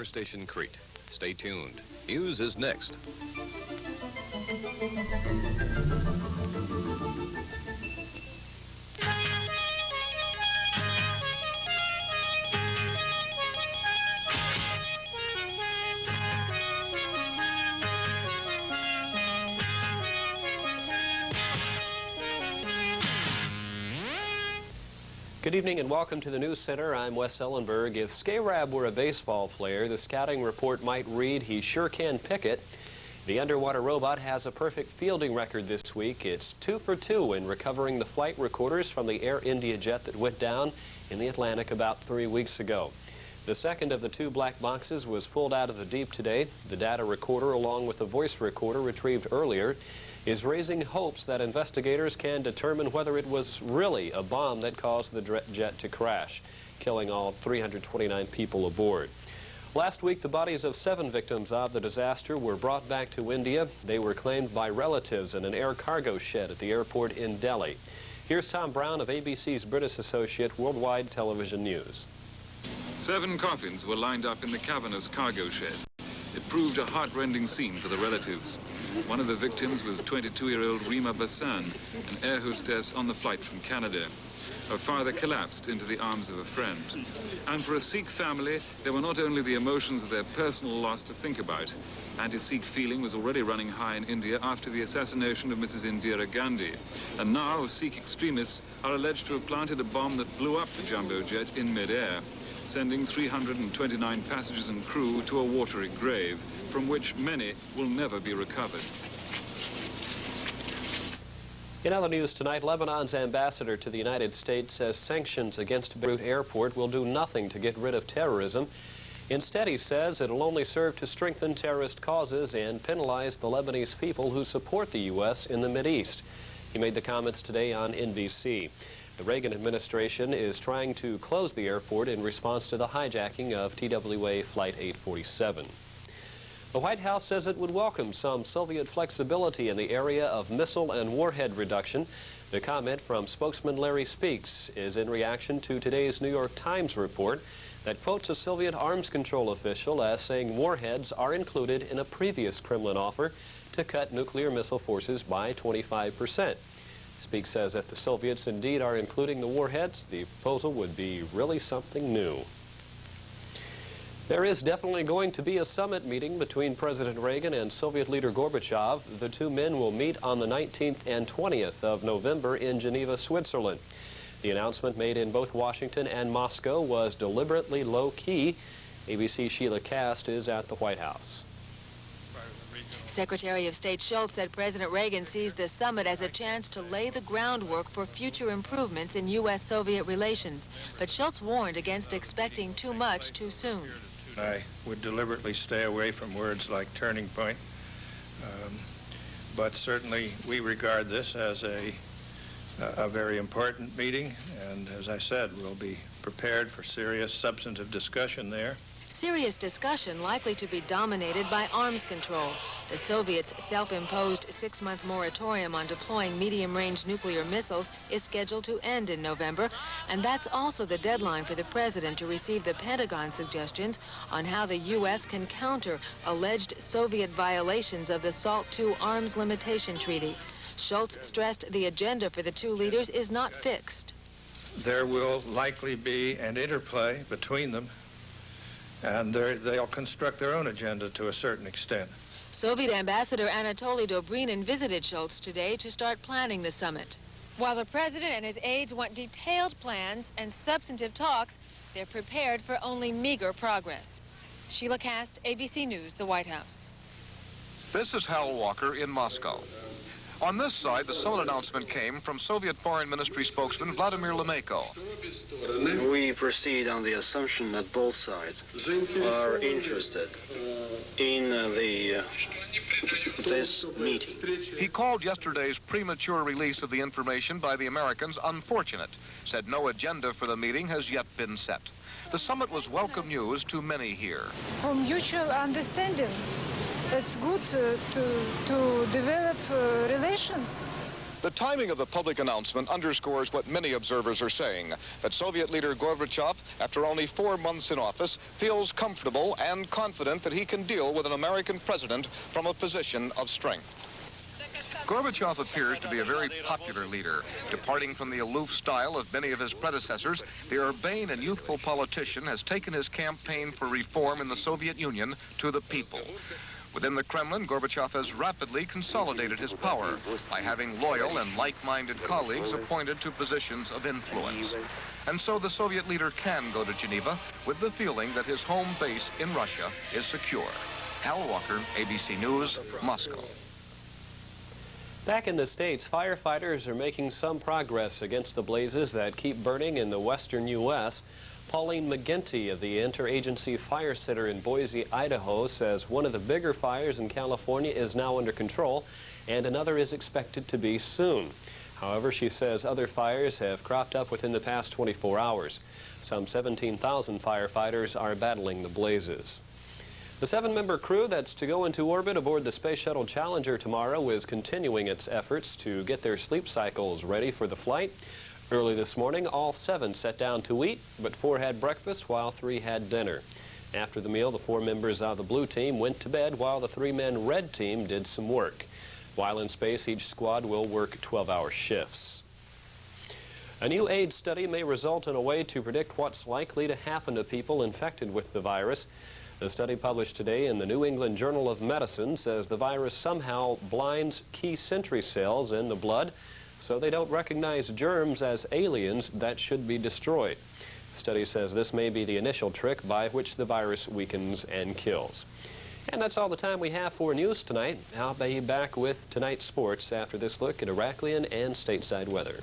Air Station, Crete. Stay tuned. News is next. Good evening and welcome to the News Center. I'm Wes Ellenberg. If Scarab were a baseball player, the scouting report might read, he sure can pick it. The underwater robot has a perfect fielding record this week. It's 2 for 2 in recovering the flight recorders from the Air India jet that went down in the Atlantic about 3 weeks ago. The second of the 2 black boxes was pulled out of the deep today. The data recorder, along with the voice recorder retrieved earlier, is raising hopes that investigators can determine whether it was really a bomb that caused the jet to crash, killing all 329 people aboard. Last week, the bodies of 7 victims of the disaster were brought back to India. They were claimed by relatives in an air cargo shed at the airport in Delhi. Here's Tom Brown of ABC's British associate Worldwide Television News. 7 coffins were lined up in the cavernous cargo shed. It proved a heart-rending scene for the relatives. One of the victims was 22-year-old Rima Basan, an air hostess on the flight from Canada. Her father collapsed into the arms of a friend. And for a Sikh family, there were not only the emotions of their personal loss to think about. Anti-Sikh feeling was already running high in India after the assassination of Mrs. Indira Gandhi. And now Sikh extremists are alleged to have planted a bomb that blew up the jumbo jet in mid-air, sending 329 passengers and crew to a watery grave, from which many will never be recovered. In other news tonight, Lebanon's ambassador to the United States says sanctions against Beirut Airport will do nothing to get rid of terrorism. Instead, he says it'll only serve to strengthen terrorist causes and penalize the Lebanese people who support the U.S. in the Mideast. He made the comments today on NBC. The Reagan administration is trying to close the airport in response to the hijacking of TWA Flight 847. The White House says it would welcome some Soviet flexibility in the area of missile and warhead reduction. The comment from spokesman Larry Speaks is in reaction to today's New York Times report that quotes a Soviet arms control official as saying warheads are included in a previous Kremlin offer to cut nuclear missile forces by 25%. Speaks says if the Soviets indeed are including the warheads, the proposal would be really something new. There is definitely going to be a summit meeting between President Reagan and Soviet leader Gorbachev. The 2 men will meet on the 19th and 20th of November in Geneva, Switzerland. The announcement made in both Washington and Moscow was deliberately low-key. ABC Sheila Cast is at the White House. Secretary of State Shultz said President Reagan sees the summit as a chance to lay the groundwork for future improvements in U.S.-Soviet relations. But Shultz warned against expecting too much too soon. I would deliberately stay away from words like turning point. But certainly we regard this as a very important meeting. And as I said, we'll be prepared for serious substantive discussion there. Serious discussion likely to be dominated by arms control. The Soviets' self-imposed 6-month moratorium on deploying medium-range nuclear missiles is scheduled to end in November, and that's also the deadline for the president to receive the Pentagon suggestions on how the U.S. can counter alleged Soviet violations of the SALT II Arms Limitation Treaty. Shultz stressed the agenda for the 2 leaders is not fixed. There will likely be an interplay between them, and they'll construct their own agenda to a certain extent. Soviet Ambassador Anatoly Dobrynin visited Shultz today to start planning the summit. While the president and his aides want detailed plans and substantive talks, they're prepared for only meager progress. Sheila Cast, ABC News, the White House. This is Hal Walker in Moscow. On this side, the summit announcement came from Soviet Foreign Ministry spokesman Vladimir Lemeko. We proceed on the assumption that both sides are interested in this meeting. He called yesterday's premature release of the information by the Americans unfortunate, said no agenda for the meeting has yet been set. The summit was welcome news to many here. For mutual understanding, it's good to develop relations. The timing of the public announcement underscores what many observers are saying, that Soviet leader Gorbachev, after only 4 months in office, feels comfortable and confident that he can deal with an American president from a position of strength. Gorbachev appears to be a very popular leader. Departing from the aloof style of many of his predecessors, the urbane and youthful politician has taken his campaign for reform in the Soviet Union to the people. Within the Kremlin, Gorbachev has rapidly consolidated his power by having loyal and like-minded colleagues appointed to positions of influence. And so the Soviet leader can go to Geneva with the feeling that his home base in Russia is secure. Hal Walker, ABC News, Moscow. Back in the States, firefighters are making some progress against the blazes that keep burning in the western U.S. Pauline McGinty of the Interagency Fire Center in Boise, Idaho, says one of the bigger fires in California is now under control, and another is expected to be soon. However, she says other fires have cropped up within the past 24 hours. Some 17,000 firefighters are battling the blazes. The 7-member crew that's to go into orbit aboard the Space Shuttle Challenger tomorrow is continuing its efforts to get their sleep cycles ready for the flight. Early this morning, all 7 sat down to eat, but 4 had breakfast while 3 had dinner. After the meal, the 4 members of the blue team went to bed while the 3-man red team did some work. While in space, each squad will work 12-hour shifts. A new AIDS study may result in a way to predict what's likely to happen to people infected with the virus. The study published today in the New England Journal of Medicine says the virus somehow blinds key sentry cells in the blood, so they don't recognize germs as aliens that should be destroyed. The study says this may be the initial trick by which the virus weakens and kills. And that's all the time we have for news tonight. I'll be back with tonight's sports after this look at Iraklion and stateside weather.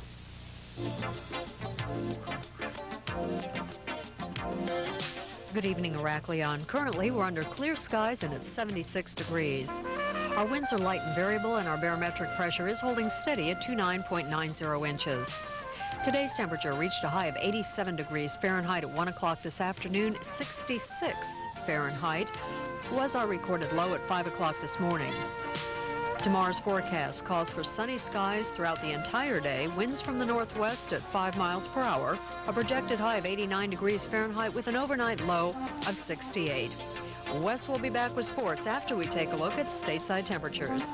Good evening, Iraklion. Currently, we're under clear skies and it's 76 degrees. Our winds are light and variable, and our barometric pressure is holding steady at 29.90 inches. Today's temperature reached a high of 87 degrees Fahrenheit at 1 o'clock this afternoon. 66 Fahrenheit was our recorded low at 5 o'clock this morning. Tomorrow's forecast calls for sunny skies throughout the entire day, winds from the northwest at 5 miles per hour, a projected high of 89 degrees Fahrenheit with an overnight low of 68. Wes will be back with sports after we take a look at stateside temperatures.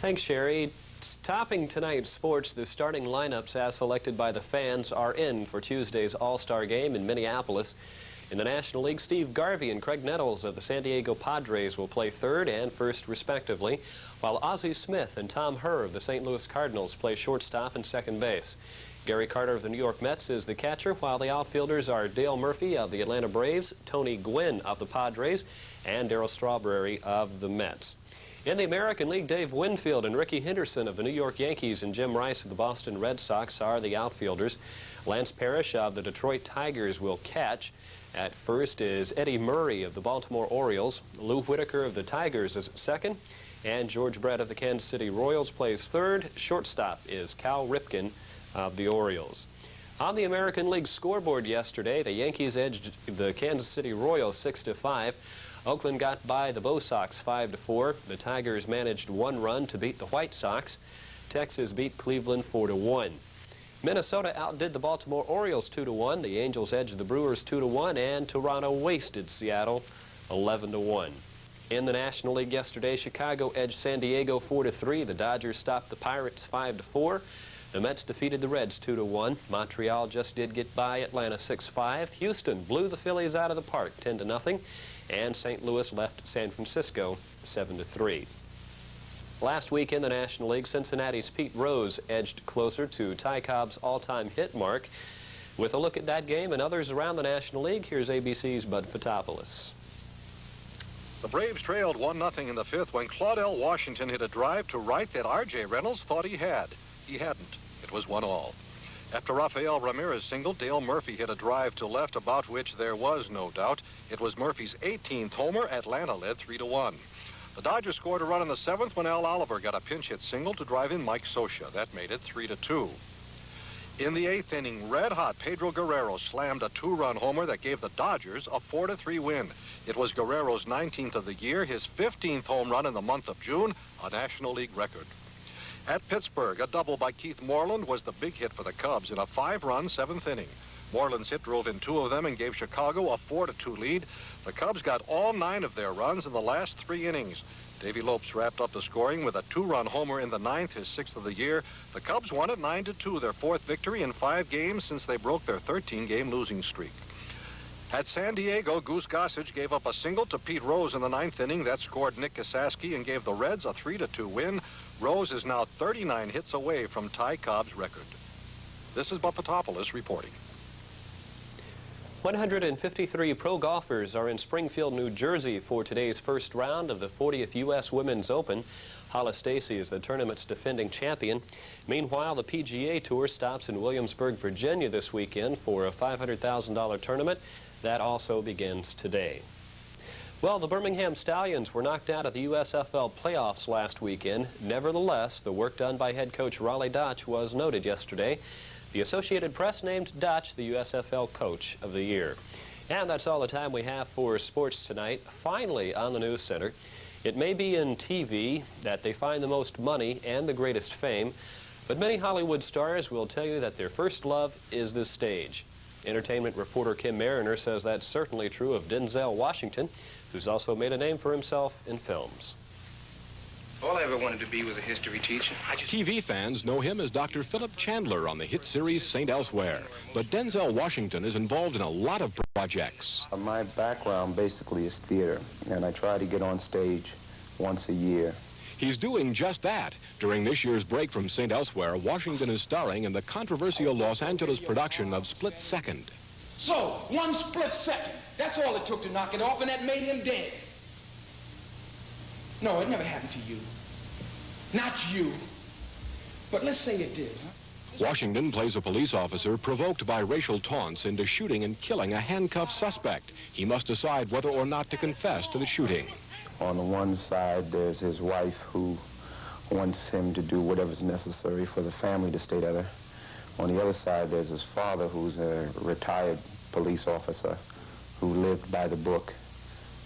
Thanks, Sherry. Topping tonight's sports, the starting lineups as selected by the fans are in for Tuesday's All-Star Game in Minneapolis. In the National League, Steve Garvey and Craig Nettles of the San Diego Padres will play third and first respectively, while Ozzie Smith and Tom Herr of the St. Louis Cardinals play shortstop and second base. Gary Carter of the New York Mets is the catcher, while the outfielders are Dale Murphy of the Atlanta Braves, Tony Gwynn of the Padres, and Darryl Strawberry of the Mets. In the American League, Dave Winfield and Ricky Henderson of the New York Yankees and Jim Rice of the Boston Red Sox are the outfielders. Lance Parrish of the Detroit Tigers will catch. At first is Eddie Murray of the Baltimore Orioles. Lou Whitaker of the Tigers is second. And George Brett of the Kansas City Royals plays third. Shortstop is Cal Ripken of the Orioles. On the American League scoreboard yesterday, the Yankees edged the Kansas City Royals 6-5. Oakland got by the Bo Sox 5-4. The Tigers managed 1 run to beat the White Sox. Texas beat Cleveland 4-1. Minnesota outdid the Baltimore Orioles 2-1. The Angels edged the Brewers 2-1, and Toronto wasted Seattle 11-1. In the National League yesterday, Chicago edged San Diego 4-3. The Dodgers stopped the Pirates 5-4. The Mets defeated the Reds 2-1. Montreal just did get by Atlanta 6-5. Houston blew the Phillies out of the park 10-0. And St. Louis left San Francisco 7-3. Last week in the National League, Cincinnati's Pete Rose edged closer to Ty Cobb's all-time hit mark. With a look at that game and others around the National League, here's ABC's Bud Fitopoulos. The Braves trailed 1-0 in the 5th when Claudell Washington hit a drive to right that R.J. Reynolds thought he had. he hadn't. It was 1-all. After Rafael Ramirez singled, Dale Murphy hit a drive to left about which there was no doubt. It was Murphy's 18th homer. Atlanta led 3-1. The Dodgers scored a run in the 7th when Al Oliver got a pinch hit single to drive in Mike Scioscia. That made it 3-2. In the 8th inning, red-hot Pedro Guerrero slammed a 2-run homer that gave the Dodgers a 4-3 win. It was Guerrero's 19th of the year, his 15th home run in the month of June, a National League record. At Pittsburgh, a double by Keith Moreland was the big hit for the Cubs in a 5-run 7th inning. Moreland's hit drove in 2 of them and gave Chicago a 4-2 lead. The Cubs got all 9 of their runs in the last 3 innings. Davey Lopes wrapped up the scoring with a 2-run homer in the 9th, his 6th of the year. The Cubs won it 9-2, their 4th victory in 5 games since they broke their 13-game losing streak. At San Diego, Goose Gossage gave up a single to Pete Rose in the 9th inning. That scored Nick Kasaski and gave the Reds a 3-2 win. Rose is now 39 hits away from Ty Cobb's record. This is Buff Fotopoulos reporting. 153 pro golfers are in Springfield, New Jersey for today's first round of the 40th U.S. Women's Open. Hollis Stacy is the tournament's defending champion. Meanwhile, the PGA Tour stops in Williamsburg, Virginia this weekend for a $500,000 tournament. That also begins today. Well, the Birmingham Stallions were knocked out of the USFL playoffs last weekend. Nevertheless, the work done by head coach Raleigh Dutch was noted yesterday. The Associated Press named Dutch the USFL Coach of the Year. And that's all the time we have for sports tonight. Finally, on the News Center, it may be in TV that they find the most money and the greatest fame, but many Hollywood stars will tell you that their first love is the stage. Entertainment reporter Kim Mariner says that's certainly true of Denzel Washington, who's also made a name for himself in films. All I ever wanted to be was a history teacher. TV fans know him as Dr. Philip Chandler on the hit series St. Elsewhere. But Denzel Washington is involved in a lot of projects. My background basically is theater, and I try to get on stage once a year. He's doing just that. During this year's break from St. Elsewhere, Washington is starring in the controversial Los Angeles production of Split Second. So, 1 split second. That's all it took to knock it off, and that made him dead. No, it never happened to you. Not you. But let's say it did, huh? Washington plays a police officer provoked by racial taunts into shooting and killing a handcuffed suspect. He must decide whether or not to confess to the shooting. On the one side, there's his wife who wants him to do whatever's necessary for the family to stay together. On the other side, there's his father, who's a retired police officer who lived by the book,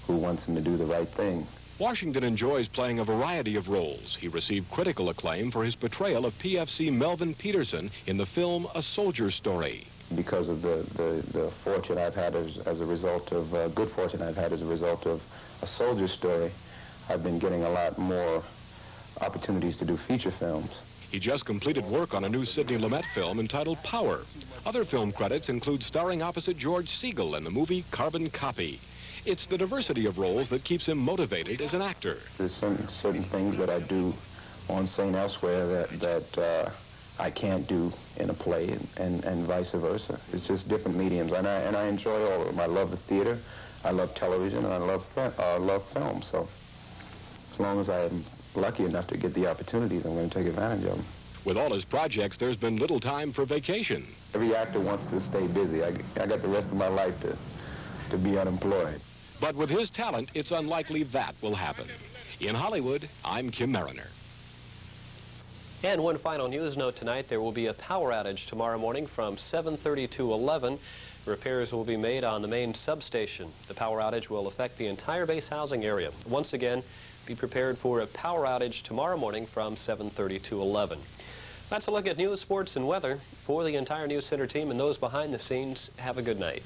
who wants him to do the right thing. Washington enjoys playing a variety of roles. He received critical acclaim for his portrayal of PFC Melvin Peterson in the film A Soldier Story. Because of the fortune I've had as a result of, good fortune I've had as a result of A Soldier Story, I've been getting a lot more opportunities to do feature films. He just completed work on a new Sidney Lumet film entitled Power. Other film credits include starring opposite George Segal in the movie Carbon Copy. It's the diversity of roles that keeps him motivated as an actor. There's certain things that I do on St. Elsewhere that I can't do in a play, and vice versa. It's just different mediums, and I enjoy all of them. I love the theater, I love television, and I love film. So as long as I'm lucky enough to get the opportunities, I'm going to take advantage of them. With all his projects, there's been little time for vacation. Every actor wants to stay busy. I got the rest of my life to be unemployed. But with his talent, it's unlikely that will happen. In Hollywood, I'm Kim Mariner. And one final news note tonight, there will be a power outage tomorrow morning from 7:30 to 11. Repairs will be made on the main substation. The power outage will affect the entire base housing area. Once again, be prepared for a power outage tomorrow morning from 7:30 to 11. That's a look at news, sports, and weather. For the entire News Center team and those behind the scenes, have a good night.